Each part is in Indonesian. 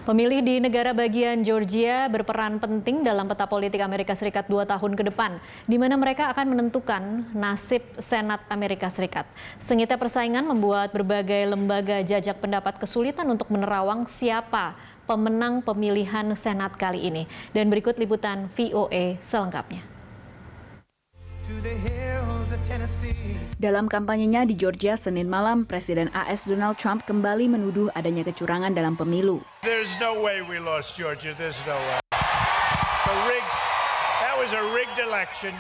Pemilih di negara bagian Georgia berperan penting dalam peta politik Amerika Serikat 2 tahun ke depan, di mana mereka akan menentukan nasib Senat Amerika Serikat. Sengitnya persaingan membuat berbagai lembaga jajak pendapat kesulitan untuk menerawang siapa pemenang pemilihan Senat kali ini. Dan berikut liputan VOA selengkapnya. Dalam kampanyenya di Georgia Senin malam, Presiden AS Donald Trump kembali menuduh adanya kecurangan dalam pemilu. There's no way we lost Georgia. There's no way. That was a rigged election.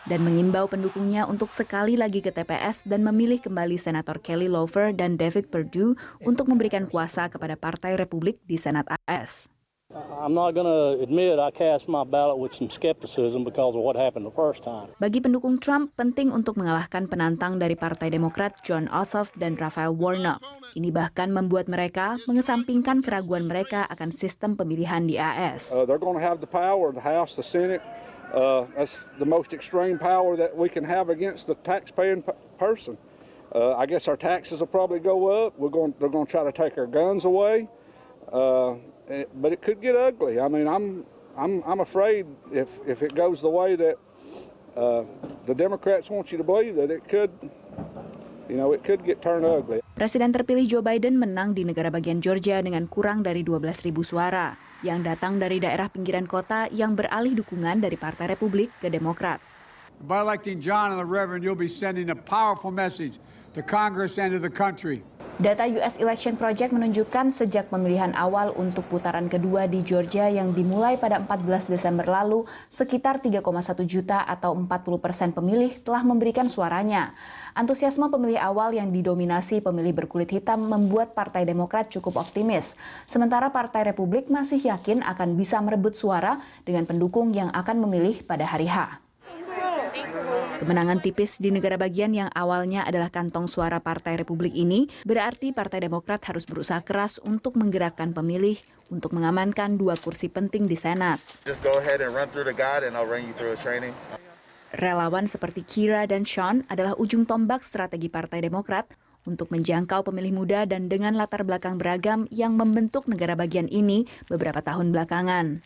Dan mengimbau pendukungnya untuk sekali lagi ke TPS dan memilih kembali Senator Kelly Loeffler dan David Perdue untuk memberikan kuasa kepada Partai Republik di Senat AS. I'm not going to admit I cast my ballot with some skepticism because of what happened the first time. Bagi pendukung Trump, penting untuk mengalahkan penantang dari Partai Demokrat Jon Ossoff dan Raphael Warnock. Ini bahkan membuat mereka mengesampingkan keraguan mereka akan sistem pemilihan di AS. They're going to have the power, the House, the Senate. That's the most extreme power that we can have against the taxpaying person. I guess our taxes will probably go up. They're going to try to take our guns away. But it could get ugly. I mean, I'm afraid if it goes the way that the Democrats want you to believe, that it could get turned ugly. Presiden terpilih Joe Biden menang di negara bagian Georgia dengan kurang dari 12.000 suara, yang datang dari daerah pinggiran kota yang beralih dukungan dari Partai Republik ke Demokrat. By electing John and the Reverend, you'll be sending a powerful message to Congress and to the country. Data US Election Project menunjukkan sejak pemilihan awal untuk putaran kedua di Georgia yang dimulai pada 14 Desember lalu, sekitar 3,1 juta atau 40% pemilih telah memberikan suaranya. Antusiasme pemilih awal yang didominasi pemilih berkulit hitam membuat Partai Demokrat cukup optimis. Sementara Partai Republik masih yakin akan bisa merebut suara dengan pendukung yang akan memilih pada hari H. Kemenangan tipis di negara bagian yang awalnya adalah kantong suara Partai Republik ini berarti Partai Demokrat harus berusaha keras untuk menggerakkan pemilih untuk mengamankan 2 kursi penting di Senat. Relawan seperti Kira dan Sean adalah ujung tombak strategi Partai Demokrat untuk menjangkau pemilih muda dan dengan latar belakang beragam yang membentuk negara bagian ini beberapa tahun belakangan.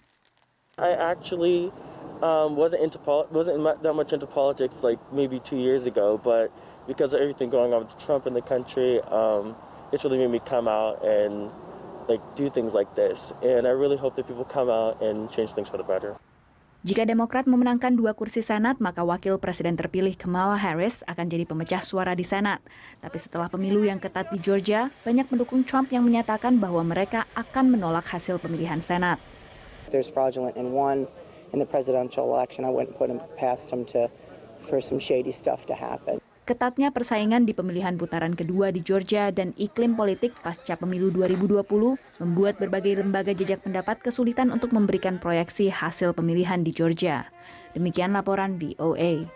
Wasn't that much into politics like maybe 2 years ago, but because of everything going on with Trump in the country, it's really made me come out and do things like this. And I really hope that people come out and change things for the better. Jika Demokrat memenangkan 2 kursi Senat, maka wakil presiden terpilih Kamala Harris akan jadi pemecah suara di Senat. Tapi setelah pemilu yang ketat di Georgia, banyak pendukung Trump yang menyatakan bahwa mereka akan menolak hasil pemilihan Senat. There's fraudulent in the presidential election. I wouldn't put him past him for some shady stuff to happen. Ketatnya persaingan di pemilihan putaran kedua di Georgia dan iklim politik pasca pemilu 2020 membuat berbagai lembaga jajak pendapat kesulitan untuk memberikan proyeksi hasil pemilihan di Georgia. Demikian laporan VOA.